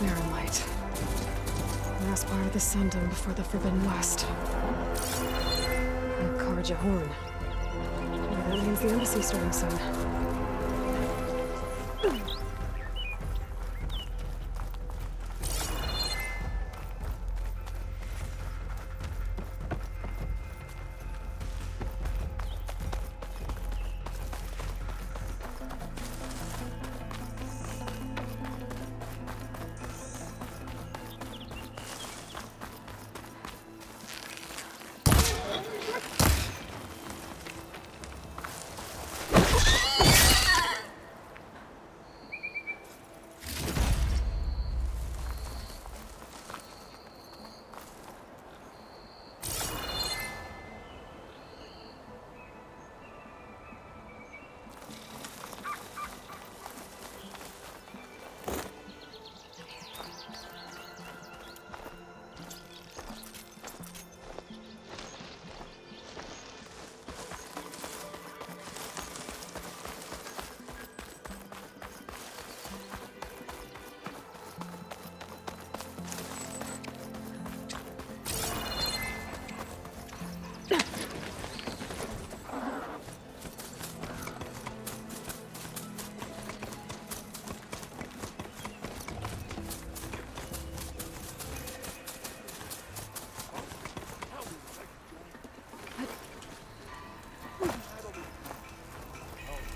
Barren Light. Last part of the Sundom before the Forbidden West. And Karja Horn. That means the embassy's starting soon.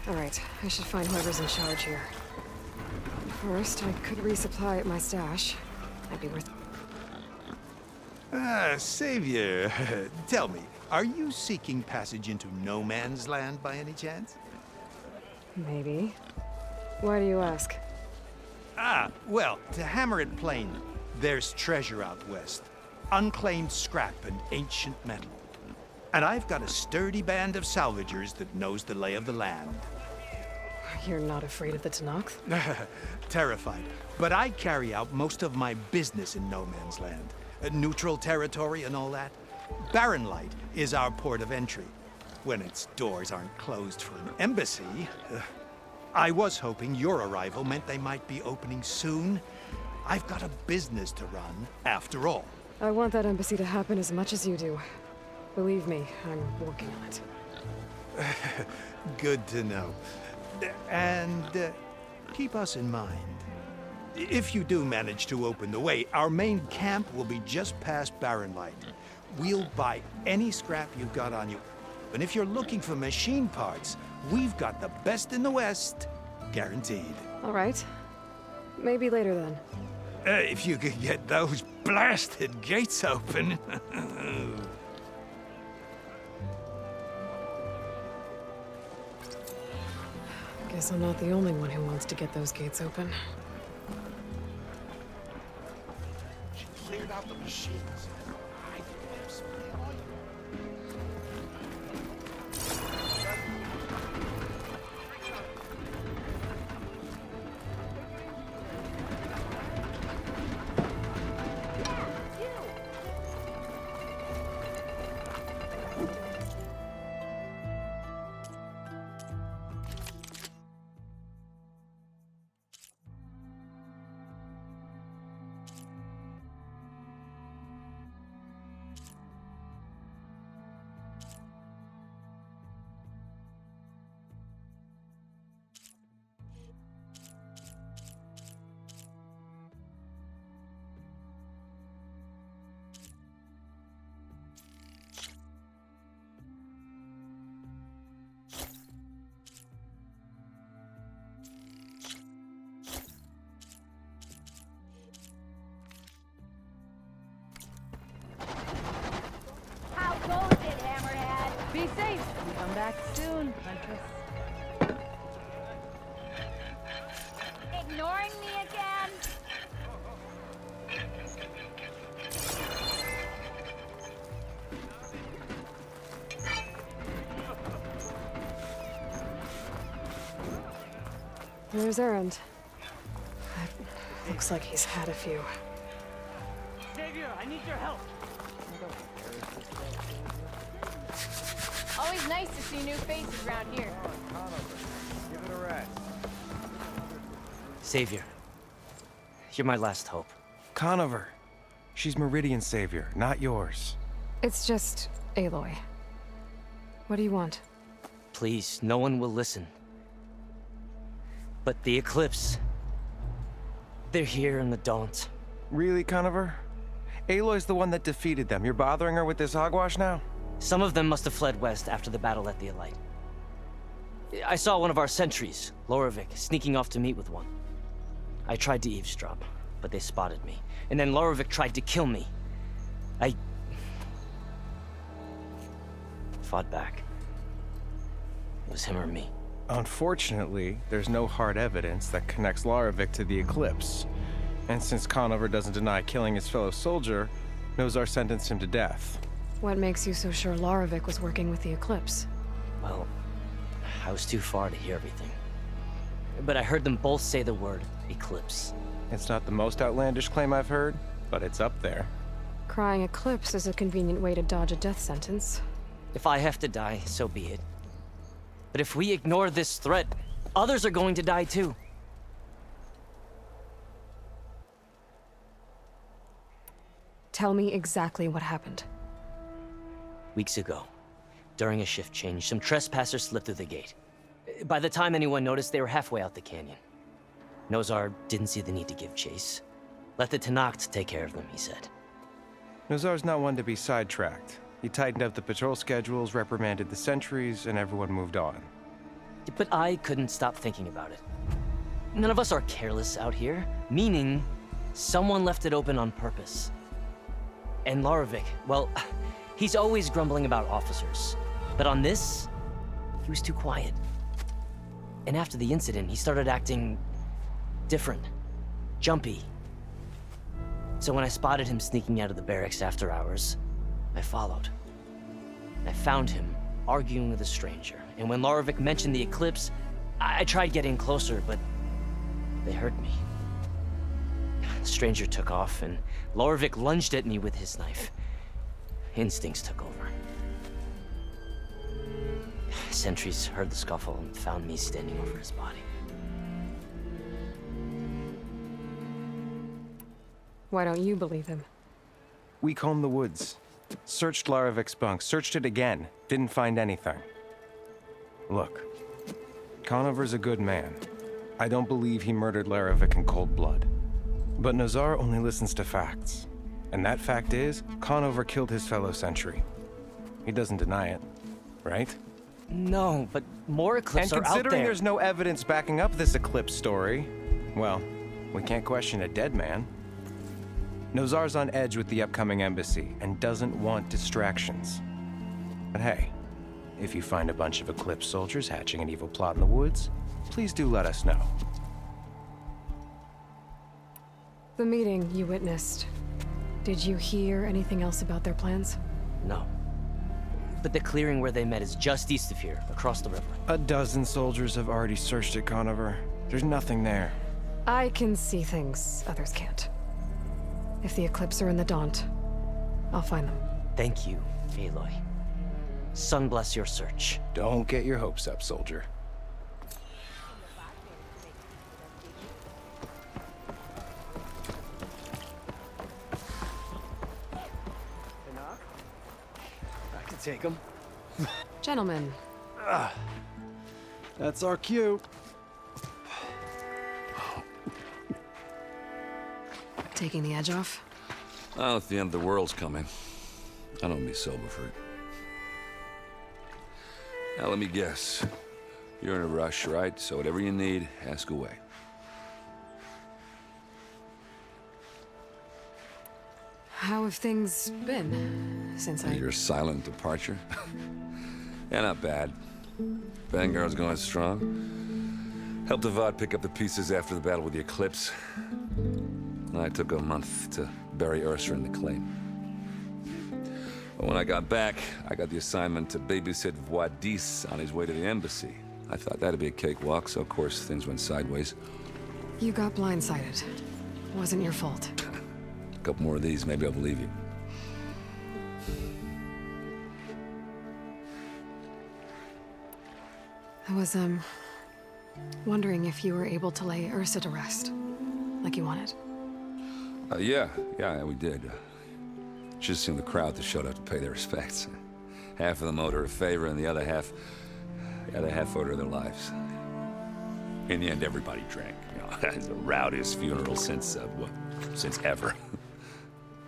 Alright, I should find whoever's in charge here. First, I could resupply at my stash. Might be worth... Savior, tell me, are you seeking passage into no man's land by any chance? Maybe. Why do you ask? Well, to hammer it plain, there's treasure out west. Unclaimed scrap and ancient metal. And I've got a sturdy band of salvagers that knows the lay of the land. You're not afraid of the Tenakth? Terrified. But I carry out most of my business in no man's land. Neutral territory and all that. Barren Light is our port of entry. When its doors aren't closed for an embassy. I was hoping your arrival meant they might be opening soon. I've got a business to run, after all. I want that embassy to happen as much as you do. Believe me, I'm working on it. Good to know. And keep us in mind. If you do manage to open the way, our main camp will be just past Barren Light. We'll buy any scrap you've got on you. And if you're looking for machine parts, we've got the best in the West, guaranteed. All right. Maybe later then. If you could get those blasted gates open. Guess I'm not the only one who wants to get those gates open. She cleared out the machines. I have some oil. Be safe. Come back soon, Huntress. Ignoring me again? There's Erend. Looks like he's had a few. Savior, I need your help. Always nice to see new faces around here. Give it a rest. Savior, You're my last hope. Conover. She's Meridian's savior, not yours. It's just Aloy. What do you want? Please, no one will listen. But the Eclipse... they're here in the Daunt. Really, Conover? Aloy's the one that defeated them. You're bothering her with this hogwash now? Some of them must have fled west after the battle at the Elite. I saw one of our sentries, Loravik, sneaking off to meet with one. I tried to eavesdrop, but they spotted me. And then Loravik tried to kill me. I... fought back. It was him or me. Unfortunately, there's no hard evidence that connects Loravik to the Eclipse. And since Conover doesn't deny killing his fellow soldier, Nozar sentenced him to death. What makes you so sure Loravik was working with the Eclipse? Well, I was too far to hear everything. But I heard them both say the word Eclipse. It's not the most outlandish claim I've heard, but it's up there. Crying Eclipse is a convenient way to dodge a death sentence. If I have to die, so be it. But if we ignore this threat, others are going to die too. Tell me exactly what happened. Weeks ago, during a shift change, some trespassers slipped through the gate. By the time anyone noticed, they were halfway out the canyon. Nozar didn't see the need to give chase. Let the Tenakth take care of them, he said. Nozar's not one to be sidetracked. He tightened up the patrol schedules, reprimanded the sentries, and everyone moved on. But I couldn't stop thinking about it. None of us are careless out here, meaning someone left it open on purpose. And Loravik, well, he's always grumbling about officers. But on this, he was too quiet. And after the incident, he started acting different, jumpy. So when I spotted him sneaking out of the barracks after hours, I followed. I found him arguing with a stranger. And when Loravik mentioned the Eclipse, I tried getting closer, but they heard me. The stranger took off, and Loravik lunged at me with his knife. Instincts took over. Sentries heard the scuffle and found me standing over his body. Why don't you believe him? We combed the woods. Searched Laravik's bunk, searched it again, didn't find anything. Look, Conover's a good man. I don't believe he murdered Laravik in cold blood. But Nozar only listens to facts. And that fact is, Conover killed his fellow sentry. He doesn't deny it, right? No, but more Eclipse are out there. And considering there's no evidence backing up this Eclipse story, well, we can't question a dead man. Nozar's on edge with the upcoming embassy and doesn't want distractions. But hey, if you find a bunch of Eclipse soldiers hatching an evil plot in the woods, please do let us know. The meeting you witnessed. Did you hear anything else about their plans? No. But the clearing where they met is just east of here, across the river. A dozen soldiers have already searched it, Conover. There's nothing there. I can see things others can't. If the Eclipse are in the Daunt, I'll find them. Thank you, Aloy. Sun bless your search. Don't get your hopes up, soldier. I can take him. Gentlemen, That's our cue. taking the edge off? Well, if the end of the world's coming, I don't be sober for it. Now, let me guess. You're in a rush, right? So whatever you need, ask away. How have things been since Your silent departure? Yeah, not bad. Vanguard's going strong. Helped Avad pick up the pieces after the battle with the Eclipse. I took a month to bury Ursa in the claim. But when I got back, I got the assignment to babysit Voidis on his way to the embassy. I thought that'd be a cakewalk, so of course things went sideways. You got blindsided. Wasn't your fault. A couple more of these, maybe I'll believe you. I was, wondering if you were able to lay Ursa to rest, like you wanted. Yeah, we did. Just seen the crowd that showed up to pay their respects. Half of them owed her a favor, and the other half owed her their lives. In the end, everybody drank. You know, it's the rowdiest funeral since ever.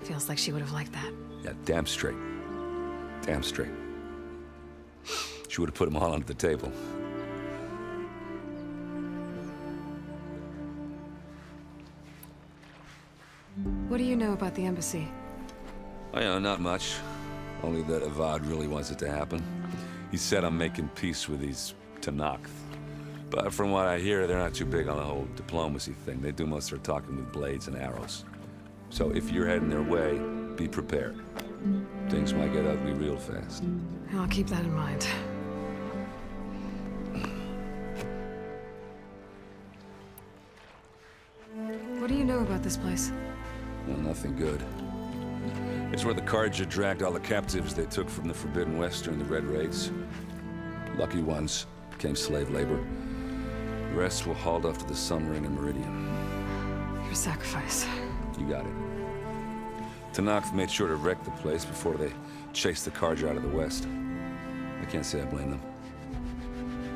Feels like she would have liked that. Yeah, damn straight. Damn straight. She would have put them all under the table. What do you know about the embassy? Oh, yeah, not much. Only that Avad really wants it to happen. He said I'm making peace with these Tanakh. But from what I hear, they're not too big on the whole diplomacy thing. They do most of their talking with blades and arrows. So if you're heading their way, be prepared. Things might get ugly real fast. I'll keep that in mind. What do you know about this place? Well, nothing good. It's where the Carja dragged all the captives they took from the Forbidden West during the Red Raids. Lucky ones became slave labor. The rest were hauled off to the Sun Ring and Meridian. Your sacrifice. You got it. Tanakh made sure to wreck the place before they chased the Carja out of the West. I can't say I blame them.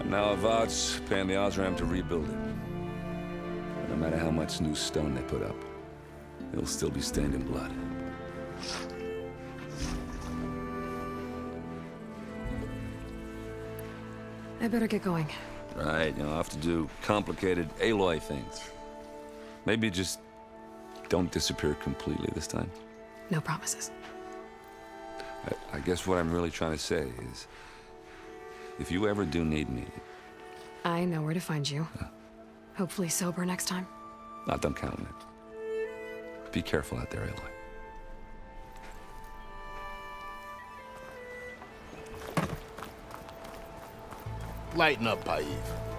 And now Avad's paying the Osram to rebuild it. And no matter how much new stone they put up, it'll still be stained in blood. I better get going. Right, I'll have to do complicated Aloy things. Maybe just don't disappear completely this time. No promises. I guess what I'm really trying to say is, if you ever do need me... I know where to find you. Hopefully sober next time. Not done counting it. Be careful out there, Aloy. Lighten up, Paiv.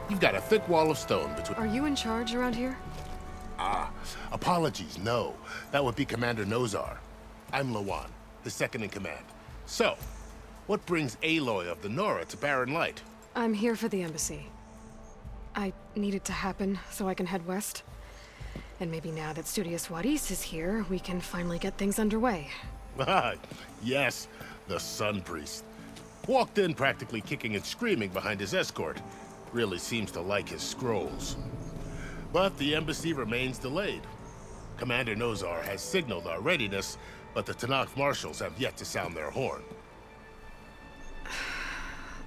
You've got a thick wall of stone between... Are you in charge around here? Apologies, no. That would be Commander Nozar. I'm Lawan, his second in command. So, what brings Aloy of the Nora to Barren Light? I'm here for the embassy. I need it to happen so I can head west. And maybe now that Studious Wadis is here, we can finally get things underway. Yes, the Sun Priest. Walked in practically kicking and screaming behind his escort. Really seems to like his scrolls. But the embassy remains delayed. Commander Nozar has signaled our readiness, but the Tanakh marshals have yet to sound their horn.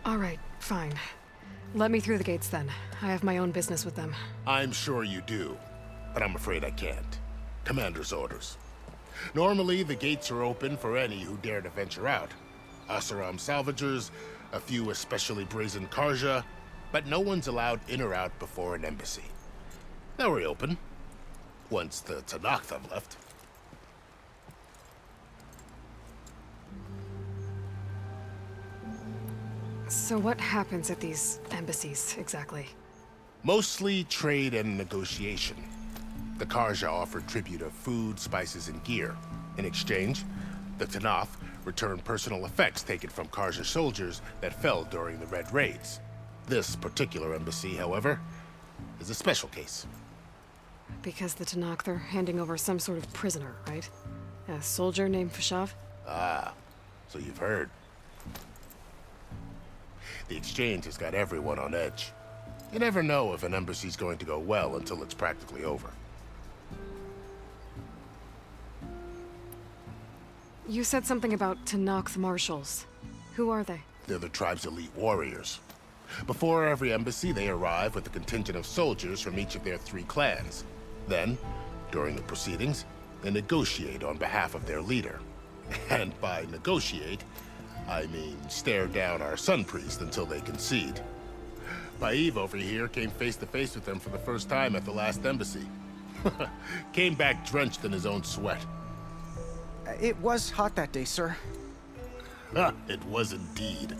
All right, fine. Let me through the gates then. I have my own business with them. I'm sure you do, but I'm afraid I can't. Commander's orders. Normally, the gates are open for any who dare to venture out. Asaram salvagers, a few especially brazen Karja, but no one's allowed in or out before an embassy. Now we're open, once the Tanakh have left. So what happens at these embassies, exactly? Mostly trade and negotiation. The Karja offered tribute of food, spices, and gear. In exchange, the Tanakh returned personal effects taken from Karja soldiers that fell during the Red Raids. This particular embassy, however, is a special case. Because the Tanakh are handing over some sort of prisoner, right? A soldier named Fashav? Ah, so you've heard. The exchange has got everyone on edge. You never know if an embassy's going to go well until it's practically over. You said something about Tanakh marshals. Who are they? They're the tribe's elite warriors. Before every embassy, they arrive with a contingent of soldiers from each of their 3 clans. Then, during the proceedings, they negotiate on behalf of their leader. And by negotiate, I mean stare down our Sun Priest until they concede. Paiv over here came face to face with them for the first time at the last embassy. Came back drenched in his own sweat. It was hot that day, sir. It was indeed.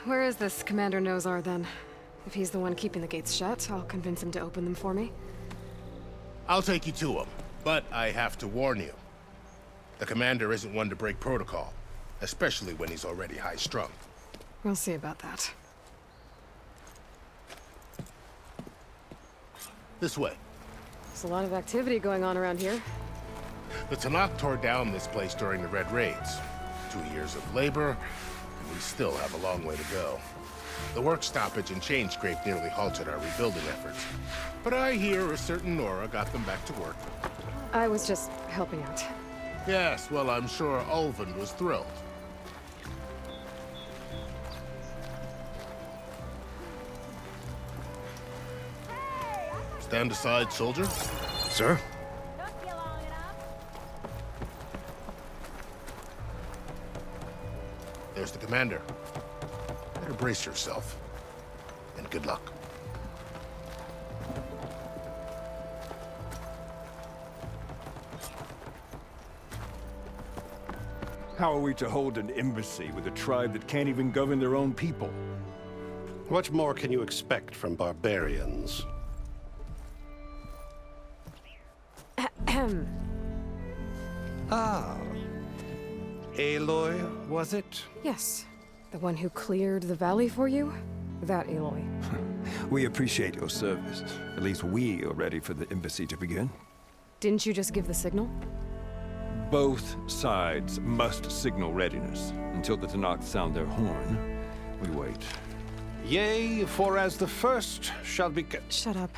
Where is this Commander Nozar, then? If he's the one keeping the gates shut, I'll convince him to open them for me. I'll take you to him, but I have to warn you. The commander isn't one to break protocol, especially when he's already high-strung. We'll see about that. This way. There's a lot of activity going on around here. The Tanakh tore down this place during the Red Raids. 2 years of labor, and we still have a long way to go. The work stoppage and chain scrape nearly halted our rebuilding efforts. But I hear a certain Nora got them back to work. I was just helping out. Yes, well, I'm sure Ulvin was thrilled. Stand aside, soldier. Sir? Took you long enough. There's the commander. Better brace yourself. And good luck. How are we to hold an embassy with a tribe that can't even govern their own people? What more can you expect from barbarians? Ahem. Ah. Aloy, was it? Yes. The one who cleared the valley for you? That Aloy. We appreciate your service. At least we are ready for the embassy to begin. Didn't you just give the signal? Both sides must signal readiness. Until the Tanakh sound their horn, we wait. Yea, for as the first shall be kept. Shut up.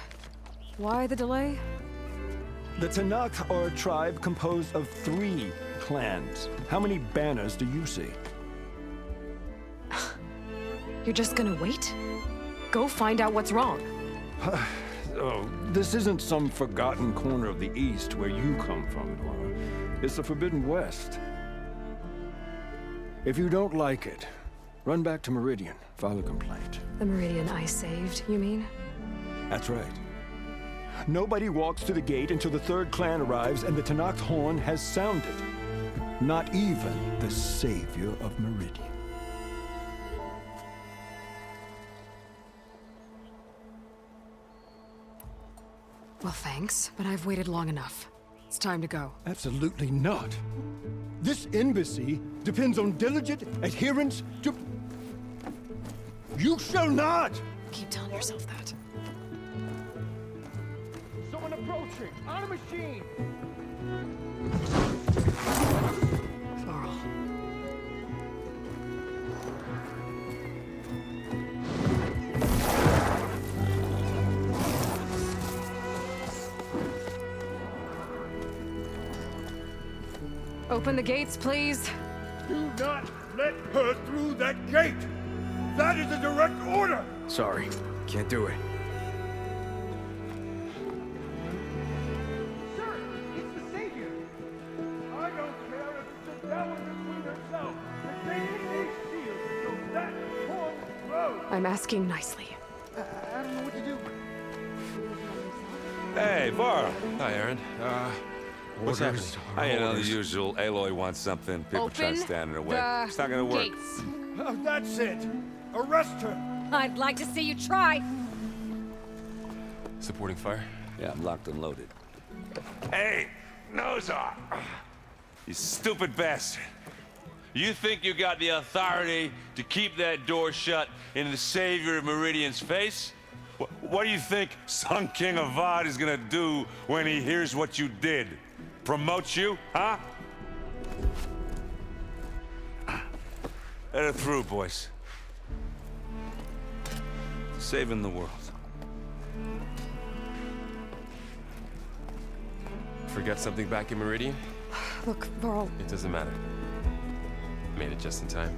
Why the delay? The Tanakh are a tribe composed of 3 clans. How many banners do you see? You're just gonna wait? Go find out what's wrong. Oh, this isn't some forgotten corner of the East where you come from, Laura. It's the Forbidden West. If you don't like it, run back to Meridian, file a complaint. The Meridian I saved, you mean? That's right. Nobody walks to the gate until the 3rd clan arrives and the Tanakh's horn has sounded. Not even the savior of Meridian. Well, thanks, but I've waited long enough. It's time to go. Absolutely not. This embassy depends on diligent adherence to... You shall not! Keep telling yourself that. Someone approaching! On a machine! Laurel. Open the gates, please. Do not let her through that gate! That is a direct order! Sorry, can't do it. Sir, it's the savior! I don't care if it's a devil between herself. The gate is a shield, so that horn grows! I'm asking nicely. I don't know what to do. Hey, Varl. Hi, Aaron. What's happening? You know, the usual. Aloy wants something. People try to Open stand in her way. the It's not gonna work. gates. Oh, that's it! Arrest her! I'd like to see you try. Supporting fire? Yeah, I'm locked and loaded. Hey, Nozar! You stupid bastard. You think you got the authority to keep that door shut in the savior of Meridian's face? What do you think Sun King Avad is gonna do when he hears what you did? Promote you, huh? Let her through, boys. Saving the world. Forget something back in Meridian? Look, Varl, It doesn't matter. Made it just in time.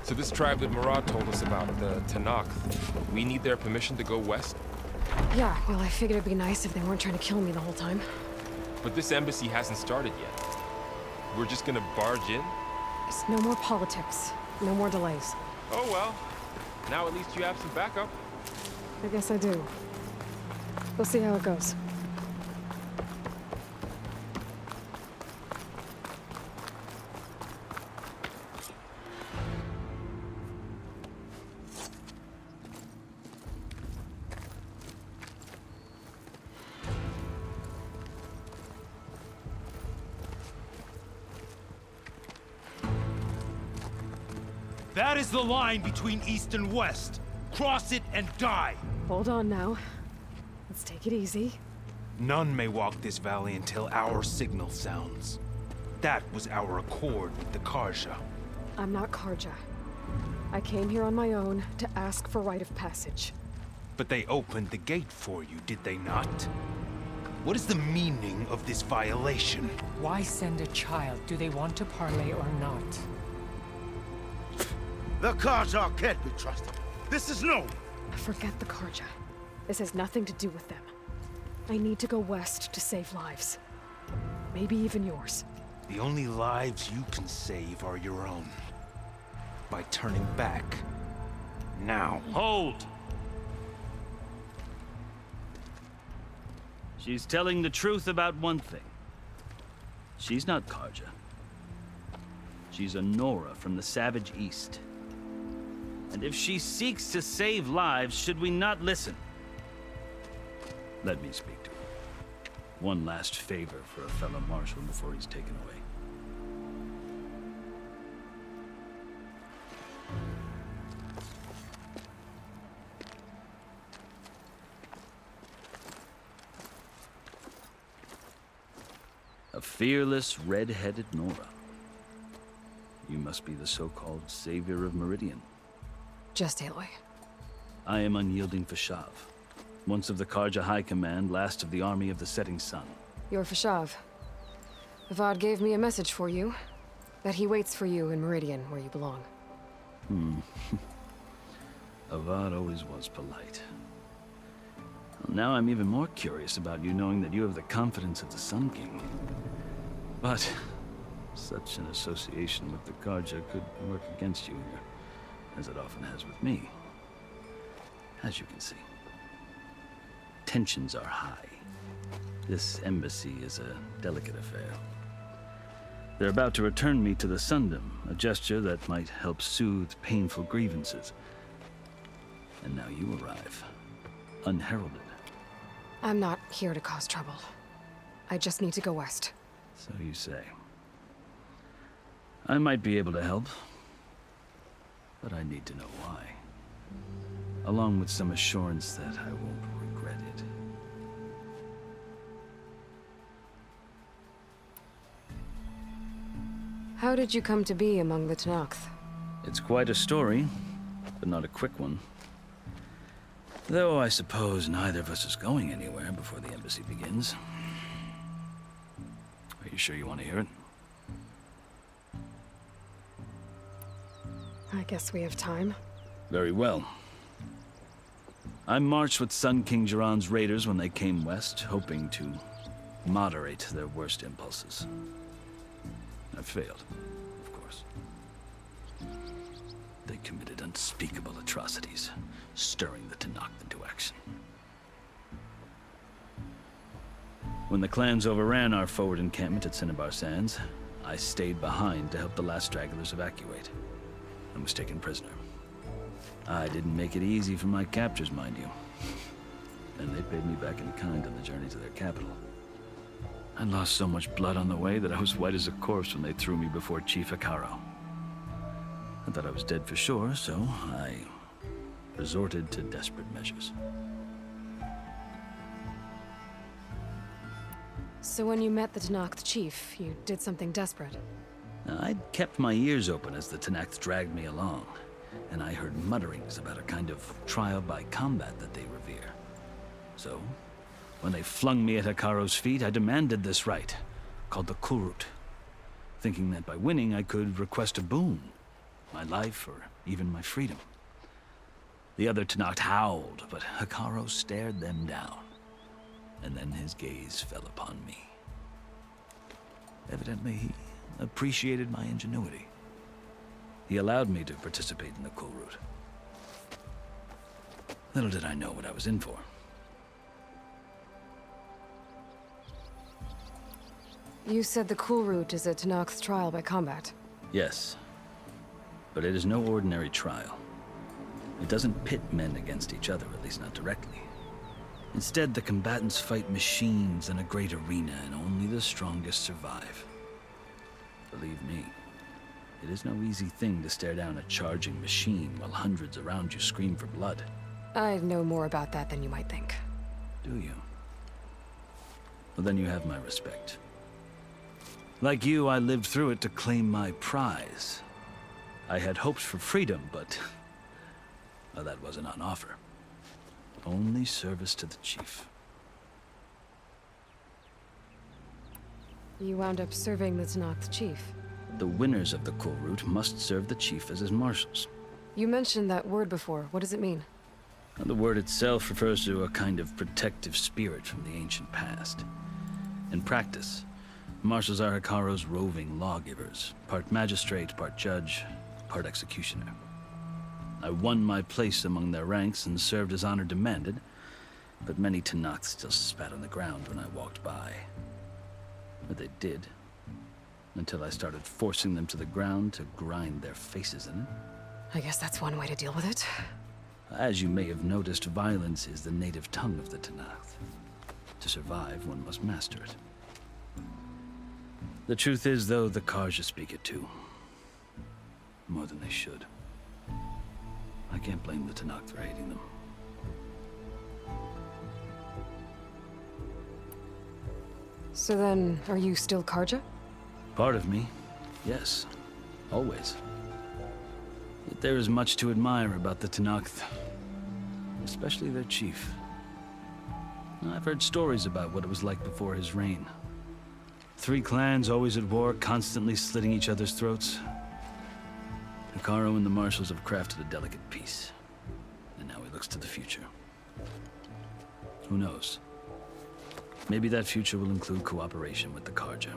So this tribe that Murad told us about, the Tanakh, we need their permission to go west? yeah, well, I figured it'd be nice if they weren't trying to kill me the whole time. But this embassy hasn't started yet. We're just gonna barge in? It's no more politics. No more delays. Oh well. Now at least you have some backup. I guess I do. We'll see how it goes. That is the line between East and West. Cross it and die. Hold on now. Let's take it easy. None may walk this valley until our signal sounds. That was our accord with the Karja. I'm not Karja. I came here on my own to ask for rite of passage. But they opened the gate for you, did they not? What is the meaning of this violation? Why send a child? Do they want to parley or not? The Karja can't be trusted. This is known. Forget the Karja. This has nothing to do with them. I need to go west to save lives. Maybe even yours. The only lives you can save are your own. By turning back. Now. Hold! She's telling the truth about one thing. She's not Karja. She's a Nora from the Savage East. And if she seeks to save lives, should we not listen? Let me speak to her. One last favor for a fellow marshal before he's taken away. A fearless, red-headed Nora. You must be the so-called savior of Meridian. Just Aloy. I am unyielding Fashav, once of the Karja High Command, last of the army of the Setting Sun. You're Fashav. Avad gave me a message for you. That he waits for you in Meridian, where you belong. Avad always was polite. Well, now I'm even more curious about you knowing that you have the confidence of the Sun King. But such an association with the Karja could work against you here, as it often has with me. As you can see, tensions are high. This embassy is a delicate affair. They're about to return me to the Sundom, a gesture that might help soothe painful grievances. And now you arrive, unheralded. I'm not here to cause trouble. I just need to go west. So you say. I might be able to help, but I need to know why. Along with some assurance that I won't regret it. How did you come to be among the Tenakth? It's quite a story, but not a quick one. Though I suppose neither of us is going anywhere before the embassy begins. Are you sure you want to hear it? I guess we have time. Very well. I marched with Sun King Jiran's raiders when they came west, hoping to moderate their worst impulses. I failed, of course. They committed unspeakable atrocities, stirring the Tenakth into action. When the clans overran our forward encampment at Cinnabar Sands, I stayed behind to help the last stragglers evacuate, and was taken prisoner. I didn't make it easy for my captors, mind you. And they paid me back in kind on the journey to their capital. I lost so much blood on the way that I was white as a corpse when they threw me before Chief Hekaro. I thought I was dead for sure, so I resorted to desperate measures. So when you met the Tenakth chief, you did something desperate? Now, I'd kept my ears open as the Tenakth dragged me along, and I heard mutterings about a kind of trial by combat that they revere. So, when they flung me at Hekaro's feet, I demanded this right, called the Kulrut, thinking that by winning I could request a boon, my life or even my freedom. The other Tenakth howled, but Hekaro stared them down, and then his gaze fell upon me. Evidently, he appreciated my ingenuity. He allowed me to participate in the Kulrut. Little did I know what I was in for. You said the Kulrut is a Tenakth's trial by combat. Yes, but it is no ordinary trial. It doesn't pit men against each other, at least not directly. Instead, the combatants fight machines in a great arena, and only the strongest survive. Believe me, It is no easy thing to stare down a charging machine while hundreds around you scream for blood. I know more about that than you might think. Do you? Well, then you have my respect. Like you, I lived through it to claim my prize. I had hopes for freedom, but well, that wasn't on offer. Only service to the chief. You wound up serving the Tenakth chief. The winners of the cool route must serve the chief as his marshals. You mentioned that word before. What does it mean? Now, the word itself refers to a kind of protective spirit from the ancient past. In practice, marshals are Hekaro's roving lawgivers, part magistrate, part judge, part executioner. I won my place among their ranks and served as honor demanded, but many Tenakth still spat on the ground when I walked by. But they did, until I started forcing them to the ground to grind their faces in it. I guess that's one way to deal with it. As you may have noticed, violence is the native tongue of the Tenakth. To survive, one must master it. The truth is, though, the Karja speak it too. More than they should. I can't blame the Tenakth for hating them. So then, are you still Karja? Part of me, yes. Always. Yet there is much to admire about the Tenakth. Especially their chief. I've heard stories about what it was like before his reign. 3 clans always at war, constantly slitting each other's throats. Hekaro and the marshals have crafted a delicate peace. And now he looks to the future. Who knows? Maybe that future will include cooperation with the Karja.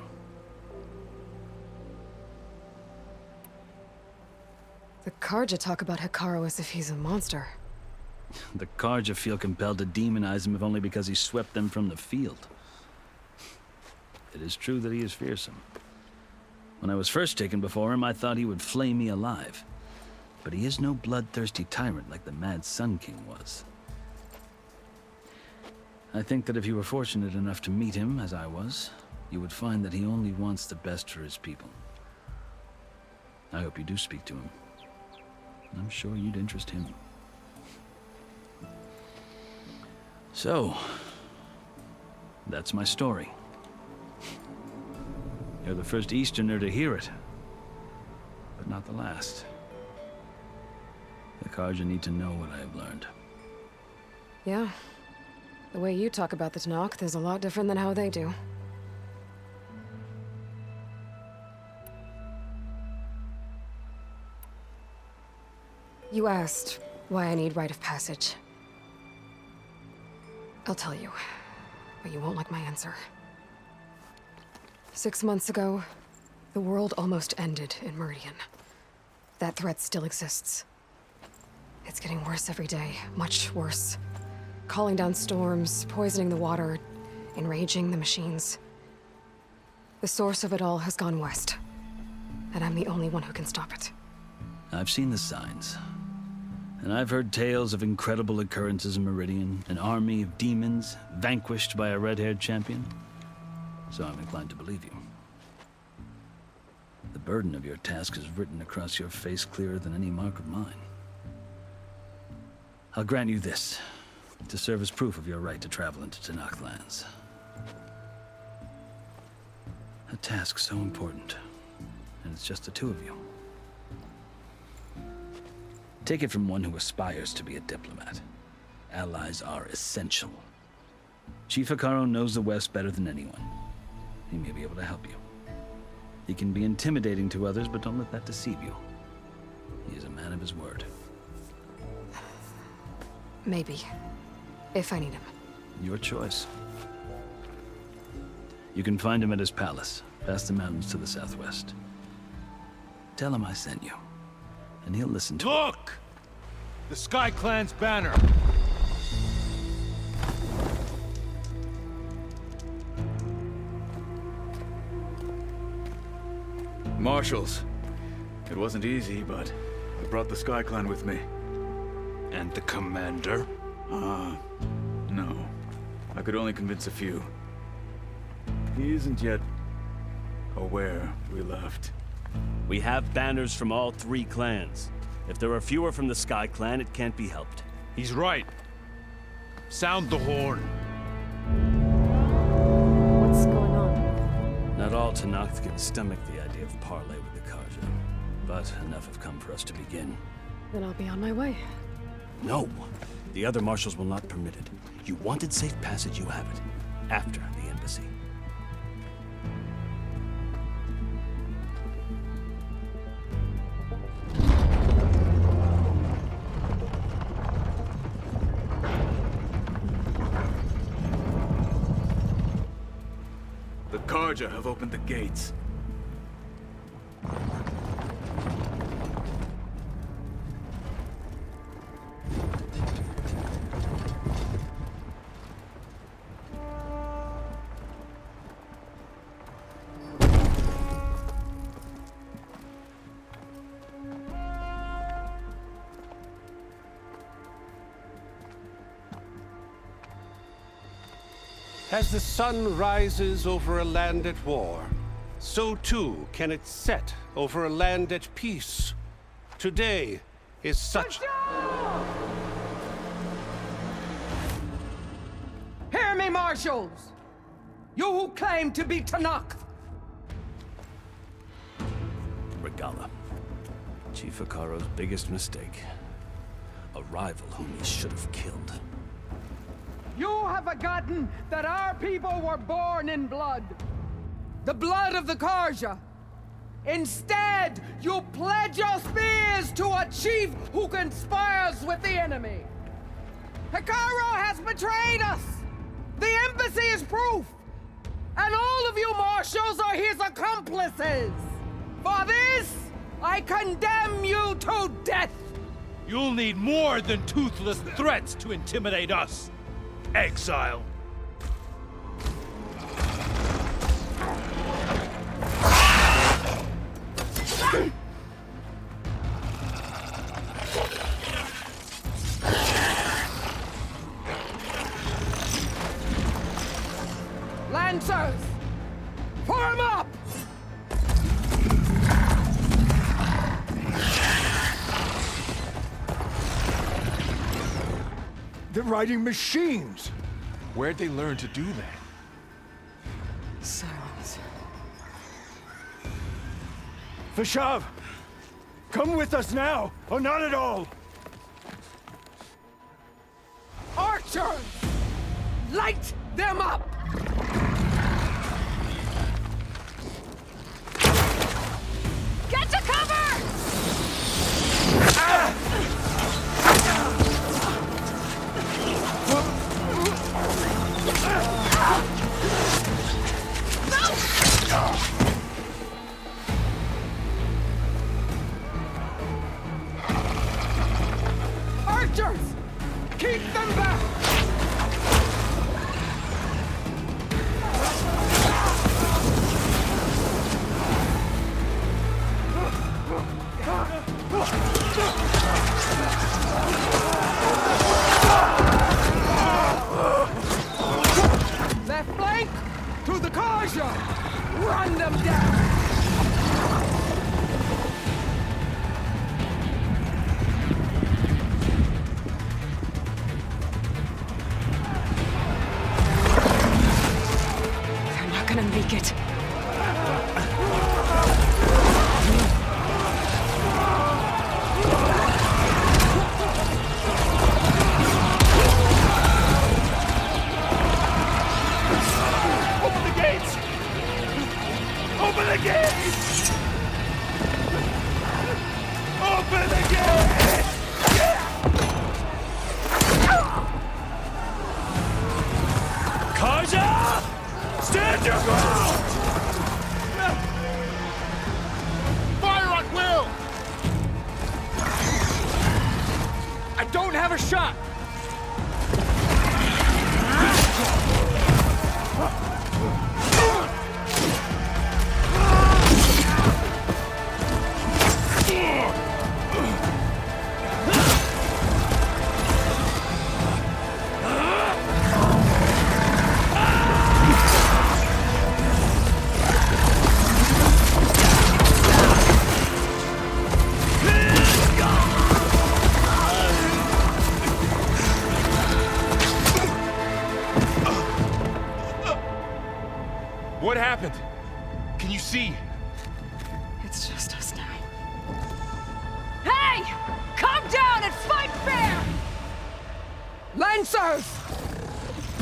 The Karja talk about Hekaro as if he's a monster. The Karja feel compelled to demonize him if only because he swept them from the field. It is true that he is fearsome. When I was first taken before him, I thought he would flay me alive. But he is no bloodthirsty tyrant like the Mad Sun King was. I think that if you were fortunate enough to meet him, as I was, you would find that he only wants the best for his people. I hope you do speak to him. I'm sure you'd interest him. So, that's my story. You're the first Easterner to hear it, but not the last. The Karja need to know what I have learned. Yeah. The way you talk about the Tenakth is a lot different than how they do. You asked why I need rite of passage. I'll tell you, but you won't like my answer. 6 months ago, the world almost ended in Meridian. That threat still exists. It's getting worse every day, much worse. Calling down storms, poisoning the water, enraging the machines. The source of it all has gone west, and I'm the only one who can stop it. I've seen the signs. And I've heard tales of incredible occurrences in Meridian, an army of demons vanquished by a red-haired champion. So I'm inclined to believe you. The burden of your task is written across your face clearer than any mark of mine. I'll grant you this, to serve as proof of your right to travel into Tenakth lands. A task so important, and it's just the 2 of you. Take it from one who aspires to be a diplomat. Allies are essential. Chief Hekaro knows the West better than anyone. He may be able to help you. He can be intimidating to others, but don't let that deceive you. He is a man of his word. Maybe. If I need him. Your choice. You can find him at his palace, past the mountains to the southwest. Tell him I sent you, and he'll listen to it. Look! The Sky Clan's banner! Marshals. It wasn't easy, but I brought the Sky Clan with me. And the commander? No. I could only convince a few. He isn't yet aware we left. We have banners from all 3 clans. If there are fewer from the Sky Clan, it can't be helped. He's right. Sound the horn. What's going on? Not all Tenakth can stomach the idea of parley with the Karja, but enough have come for us to begin. Then I'll be on my way. No! The other marshals will not permit it. You wanted safe passage, you have it. After the embassy. The Karja have opened the gates. As the sun rises over a land at war, so too can it set over a land at peace. Today is such... Hear me, marshals! You who claim to be Tenakth! Regala. Chief Hikaro's biggest mistake. A rival whom he should have killed. You have forgotten that our people were born in blood. The blood of the Karja. Instead, you pledge your spears to a chief who conspires with the enemy. Hikaro has betrayed us! The embassy is proof! And all of you marshals are his accomplices! For this, I condemn you to death! You'll need more than toothless threats to intimidate us. Exile. Lancers! Form up! They're riding machines! Where'd they learn to do that? Silence. Vashav! Come with us now, or not at all! Archers! Light them up! Get to cover! Archers! Keep them back! Left flank! To the Karja! Run them down! They're not gonna make it. Open the gates! Open the gates! Open the gates! Karja! Stand your ground! Fire at will! I don't have a shot! What happened? Can you see? It's just us now. Hey! Calm down and fight fair! Lancers!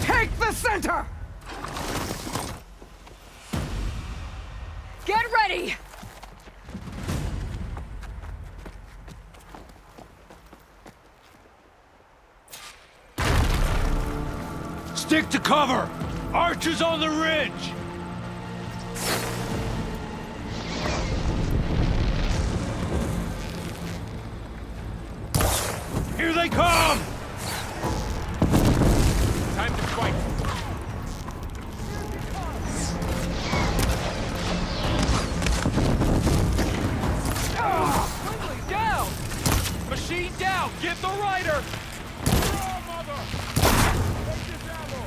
Take the center! Get ready! Stick to cover! Archers on the ridge! Here they come! Time to fight. Quickly, down! Machine down! Get the rider! Oh, mother! Take this ammo!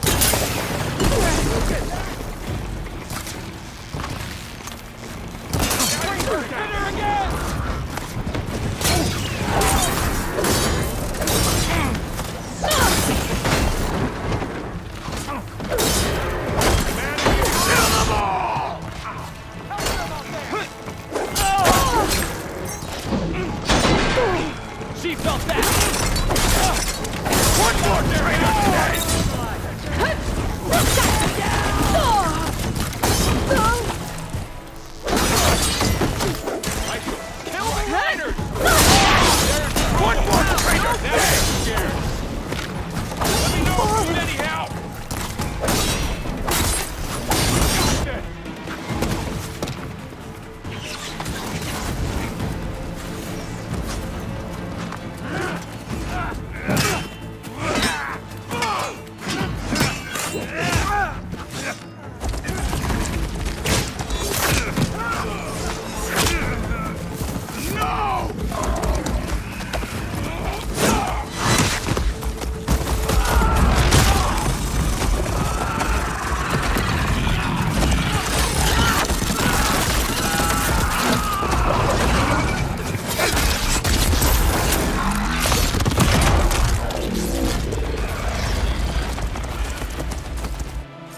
Hit her again! She felt that! One more traitor today! Kill the riders! One more traitor today! Let me know if you need any help!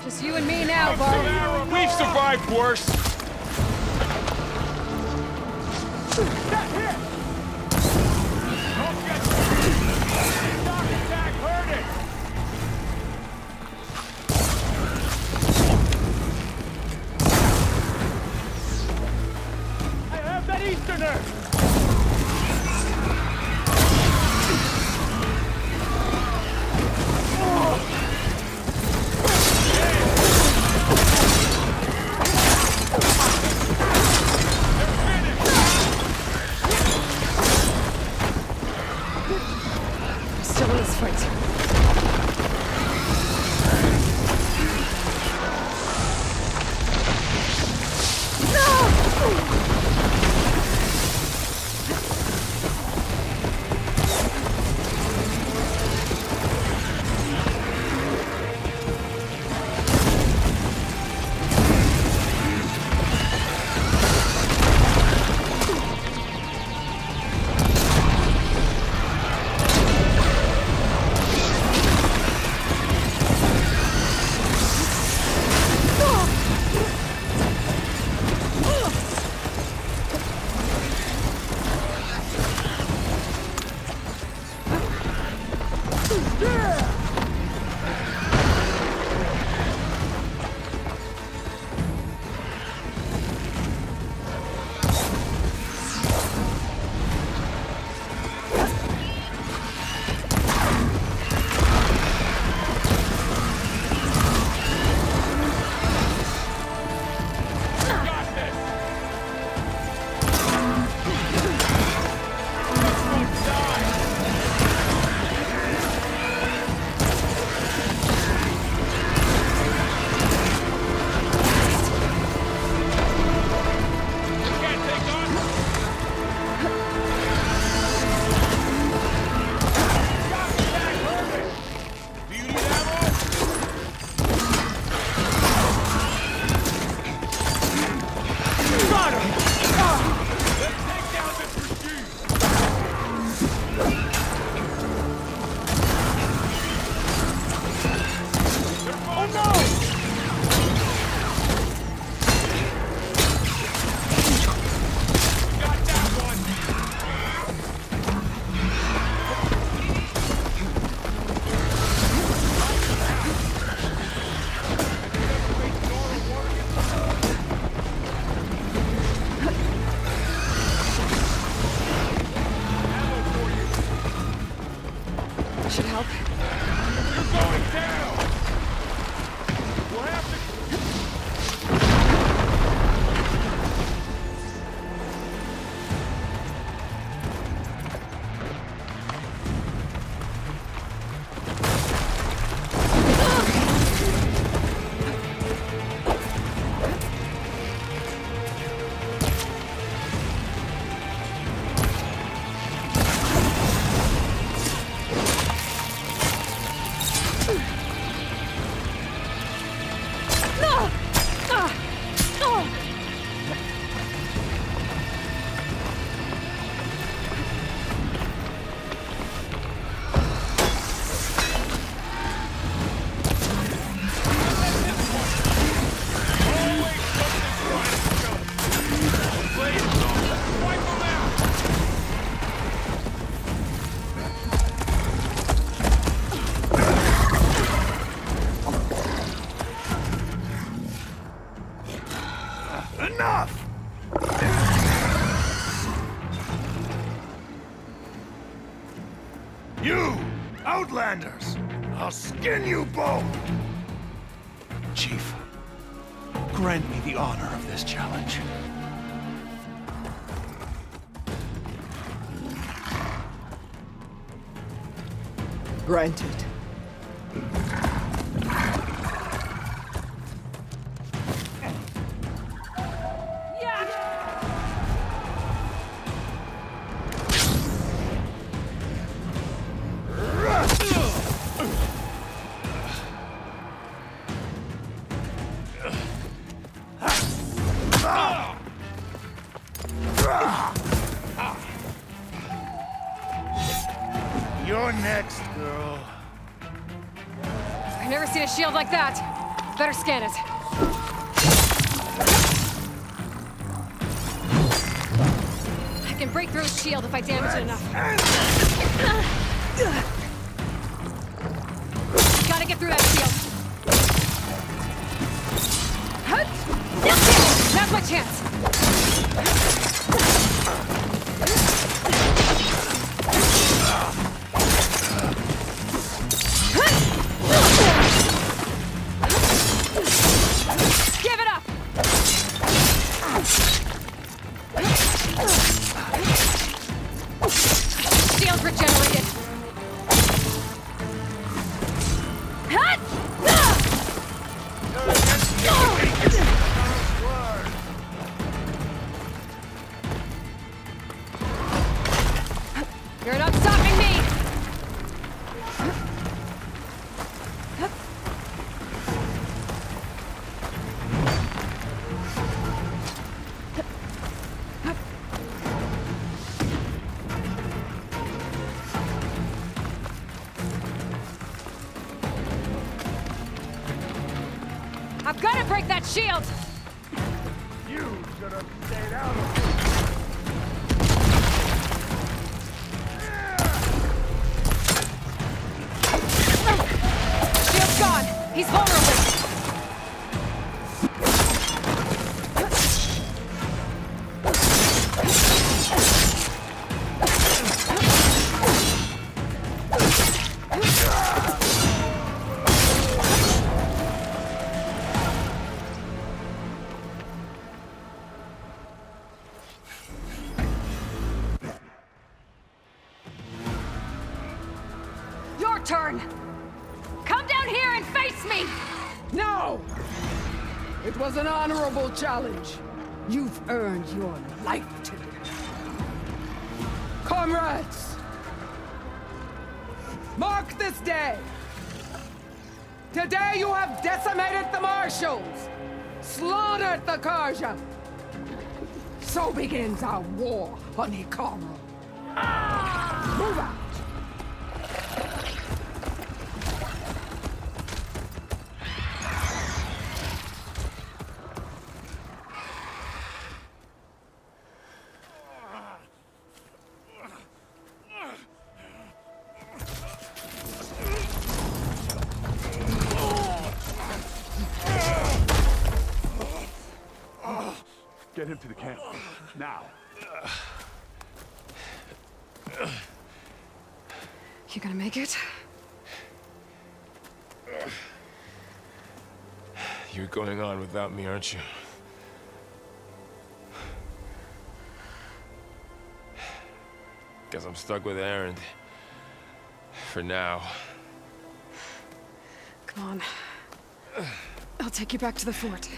Just you and me now, Bar. We've survived worse. I have that Easterner! commanders. I'll skin you both! Chief, grant me the honor of this challenge. Granted. You're next, girl. I've never seen a shield like that. Better scan it. I can break through his shield if I damage it enough. Gotta get through that shield. Now's my chance. Give it up! Shield regenerated. You're not stopping me! I've got to break that shield! You should have stayed out of Shield's gone! He's vulnerable! Your turn! Come down here and face me! No! It was an honorable challenge. You've earned your life today. Comrades! Mark this day! Today you have decimated the Marshals! Slaughtered the Karja! So begins our war, Honey Coral. Move out! Get him to the camp. Now. You gonna make it? You're going on without me, aren't you? Guess I'm stuck with Aaron. For now. Come on. I'll take you back to the fort.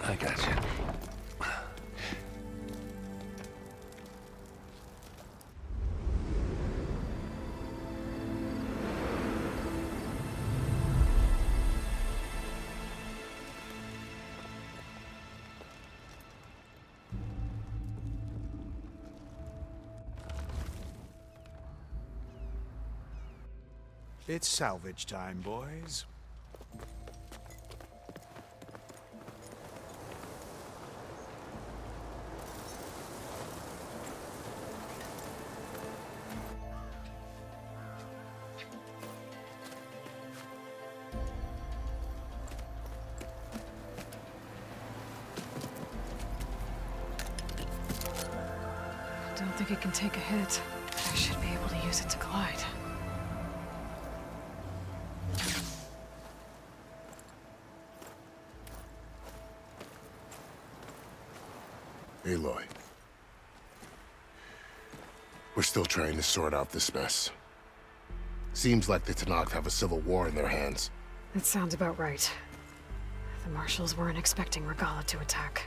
I got you. It's salvage time, boys. Don't think it can take a hit. I should be able to use it to glide. Aloy. We're still trying to sort out this mess. Seems like the Tenakth have a civil war in their hands. That sounds about right. The Marshals weren't expecting Regala to attack.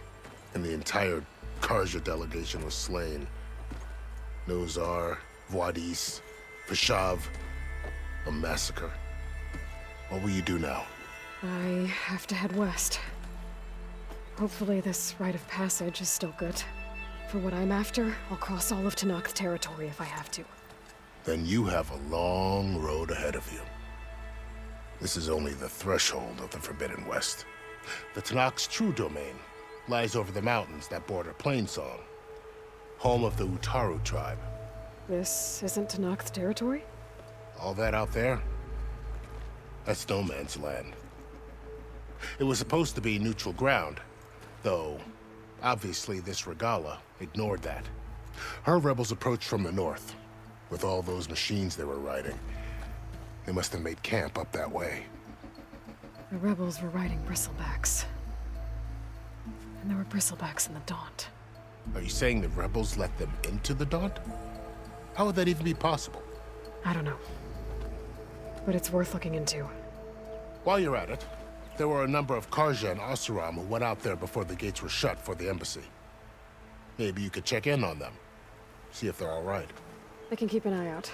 And the entire Karja delegation was slain. Nozar, Voidis, Vashav. A massacre. What will you do now? I have to head west. Hopefully this rite of passage is still good. For what I'm after, I'll cross all of Tenakth territory if I have to. Then you have a long road ahead of you. This is only the threshold of the Forbidden West. The Tenakth's true domain lies over the mountains that border Plainsong, home of the Utaru tribe. This isn't Tenakth territory? All that out there? That's no man's land. It was supposed to be neutral ground, though obviously this Regala ignored that. Her rebels approached from the north, with all those machines they were riding. They must have made camp up that way. The rebels were riding bristlebacks. And there were bristlebacks in the Daunt. Are you saying the rebels let them into the Daunt? How would that even be possible? I don't know. But it's worth looking into. While you're at it, there were a number of Karja and Oseram who went out there before the gates were shut for the embassy. Maybe you could check in on them. See if they're all right. I can keep an eye out.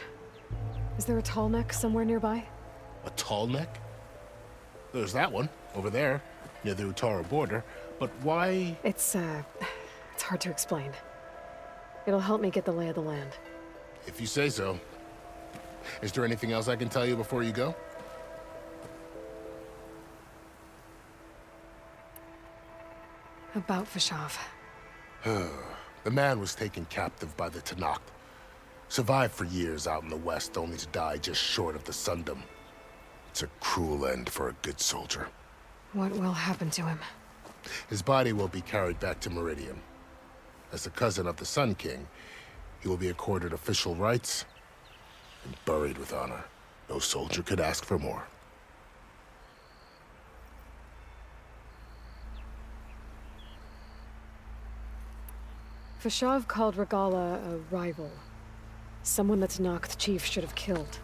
Is there a tall neck somewhere nearby? A tall neck? There's that one, over there, near the Utaru border. But why? It's hard to explain. It'll help me get the lay of the land. If you say so. Is there anything else I can tell you before you go? About Vashav. The man was taken captive by the Tenakth. Survived for years out in the west, only to die just short of the Sundom. It's a cruel end for a good soldier. What will happen to him? His body will be carried back to Meridian. As the cousin of the Sun King, he will be accorded official rights and buried with honor. No soldier could ask for more. Vashav called Regala a rival. Someone the Tenakth chief should have killed.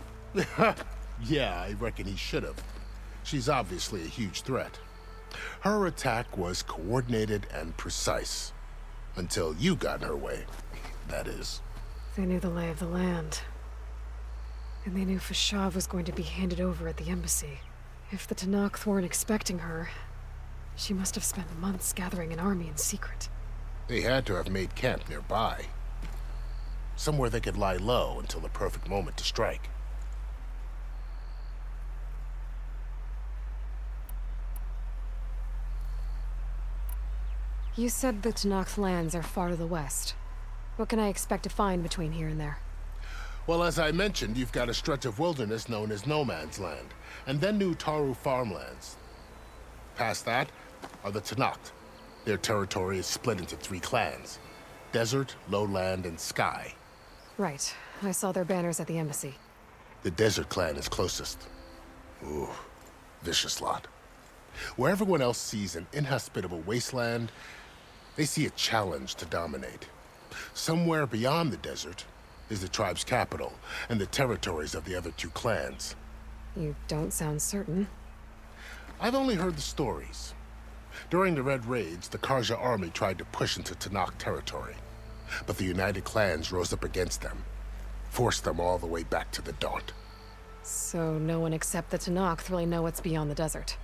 Yeah, I reckon he should have. She's obviously a huge threat. Her attack was coordinated and precise. Until you got in her way, that is. They knew the lay of the land. And they knew Vashav was going to be handed over at the embassy. If the Tenakth weren't expecting her, she must have spent months gathering an army in secret. They had to have made camp nearby. Somewhere they could lie low until the perfect moment to strike. You said the Tenakth lands are far to the west. What can I expect to find between here and there? Well, as I mentioned, you've got a stretch of wilderness known as No Man's Land, and then New Taru farmlands. Past that are the Tenakth. Their territory is split into 3 clans: Desert, Lowland, and Sky. Right. I saw their banners at the embassy. The Desert clan is closest. Ooh, vicious lot. Where everyone else sees an inhospitable wasteland, they see a challenge to dominate. Somewhere beyond the desert is the tribe's capital and the territories of the other 2 clans. You don't sound certain. I've only heard the stories. During the Red Raids, the Karja army tried to push into Tenakth territory, but the United Clans rose up against them, forced them all the way back to the Daunt. So no one except the Tenakth really know what's beyond the desert.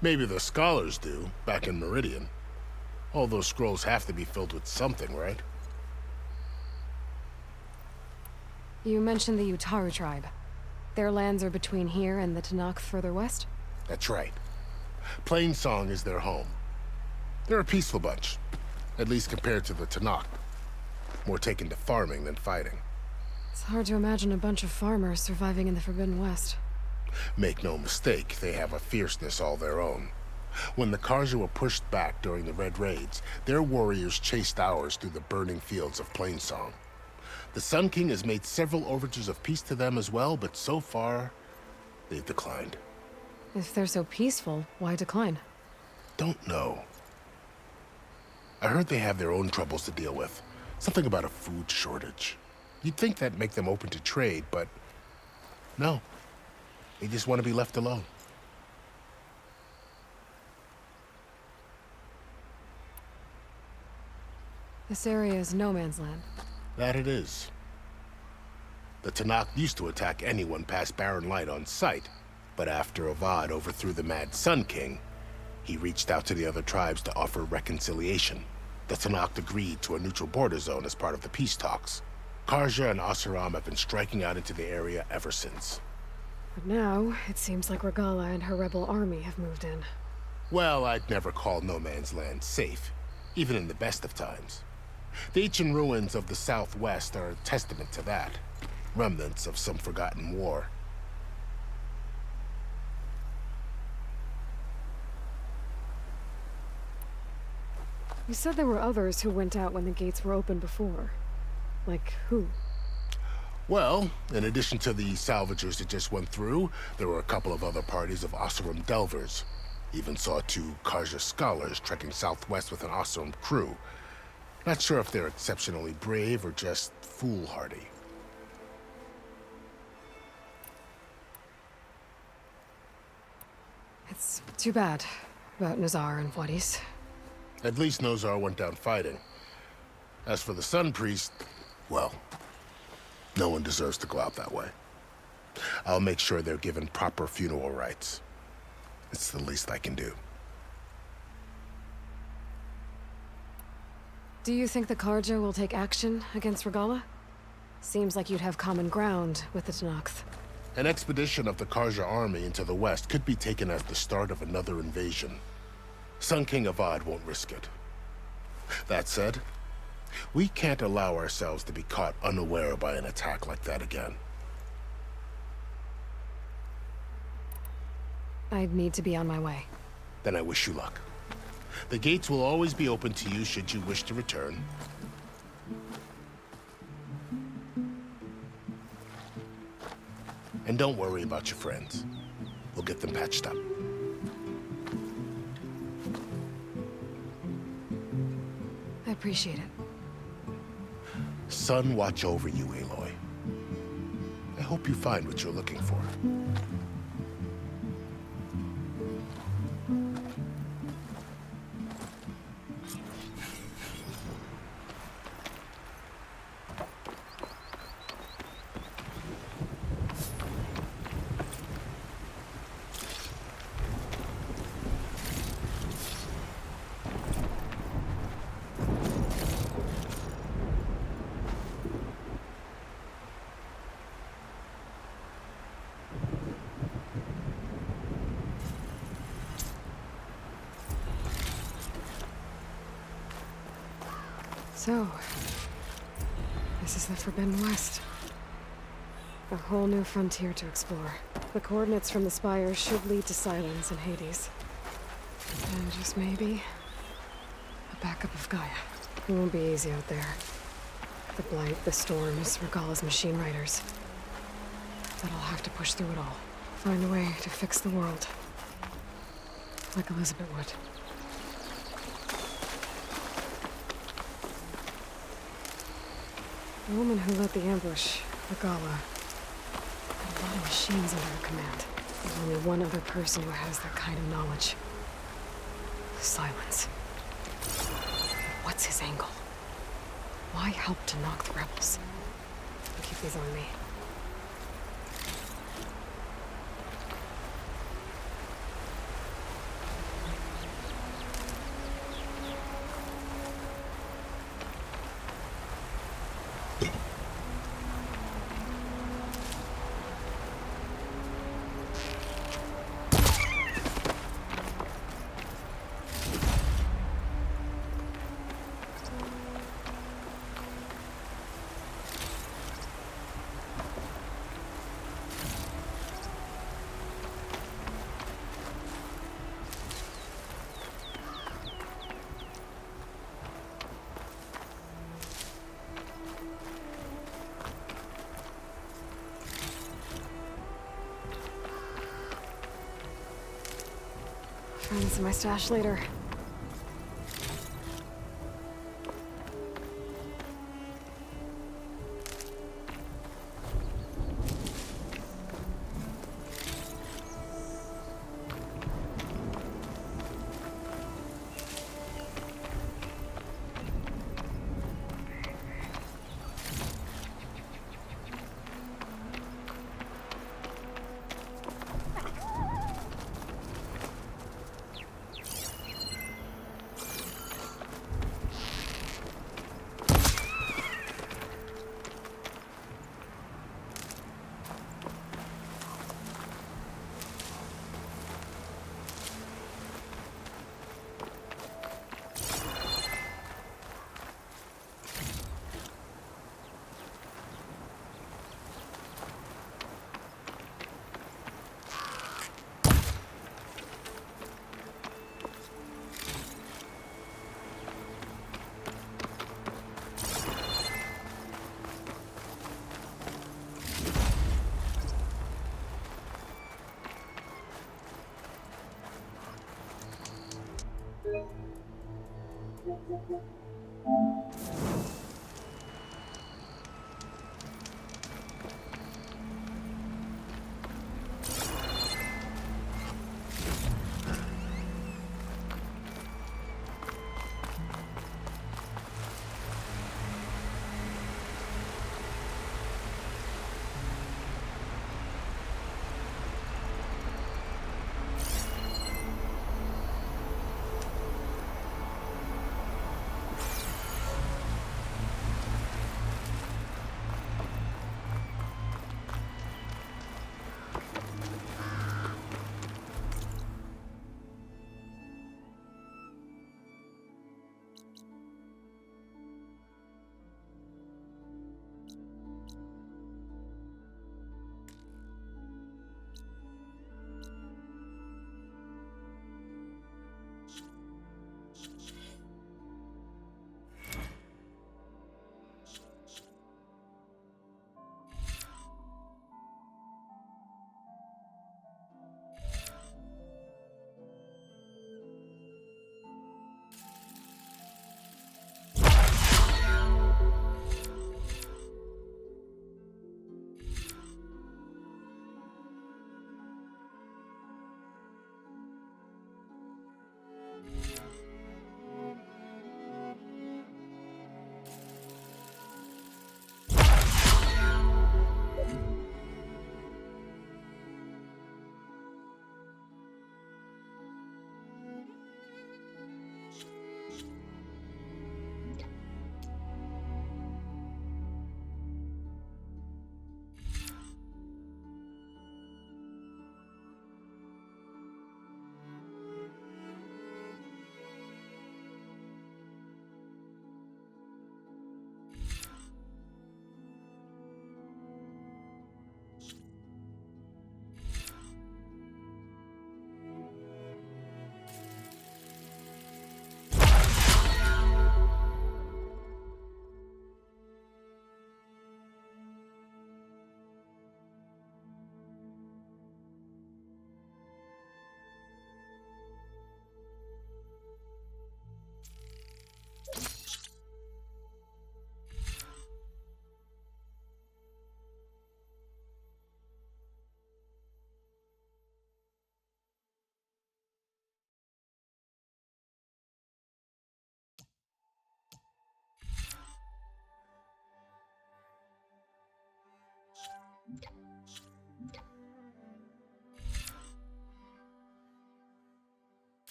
Maybe the scholars do, back in Meridian. All those scrolls have to be filled with something, right? You mentioned the Utaru tribe. Their lands are between here and the Tenakth further west? That's right. Plainsong is their home. They're a peaceful bunch, at least compared to the Tenakth. More taken to farming than fighting. It's hard to imagine a bunch of farmers surviving in the Forbidden West. Make no mistake, they have a fierceness all their own. When the Karja were pushed back during the Red Raids, their warriors chased ours through the burning fields of Plainsong. The Sun King has made several overtures of peace to them as well, but so far, they've declined. If they're so peaceful, why decline? Don't know. I heard they have their own troubles to deal with. Something about a food shortage. You'd think that'd make them open to trade, but no. They just want to be left alone. This area is no man's land. That it is. The Tanakh used to attack anyone past Barren Light on sight, but after Avad overthrew the Mad Sun King, he reached out to the other tribes to offer reconciliation. The Tanakh agreed to a neutral border zone as part of the peace talks. Karja and Asuram have been striking out into the area ever since. But now, it seems like Regala and her rebel army have moved in. Well, I'd never call no man's land safe, even in the best of times. The ancient ruins of the Southwest are a testament to that. Remnants of some forgotten war. You said there were others who went out when the gates were open before. Like who? Well, in addition to the salvagers that just went through, there were a couple of other parties of Oseram delvers. Even saw 2 Karja scholars trekking southwest with an Oseram crew. Not sure if they're exceptionally brave or just foolhardy. It's too bad about Nazar and Wadis. At least Nozar went down fighting. As for the Sun Priest, well, no one deserves to go out that way. I'll make sure they're given proper funeral rites. It's the least I can do. Do you think the Karja will take action against Regala? Seems like you'd have common ground with the Tanakh. An expedition of the Karja army into the west could be taken as the start of another invasion. Sun King Avad won't risk it. That said, we can't allow ourselves to be caught unaware by an attack like that again. I'd need to be on my way. Then I wish you luck. The gates will always be open to you should you wish to return. And don't worry about your friends. We'll get them patched up. I appreciate it. Sun watch over you, Aloy. I hope you find what you're looking for. So, this is the Forbidden West. A whole new frontier to explore. The coordinates from the spires should lead to Silence and Hades. And just maybe, a backup of Gaia. It won't be easy out there. The Blight, the Storms, Regala's machine riders. But I'll have to push through it all. Find a way to fix the world. Like Elizabeth would. The woman who led the ambush, Regala, had a lot of machines under her command. There's only one other person who has that kind of knowledge. Silence. What's his angle? Why help to knock the rebels? I'll keep these on me. Find this in my stash later.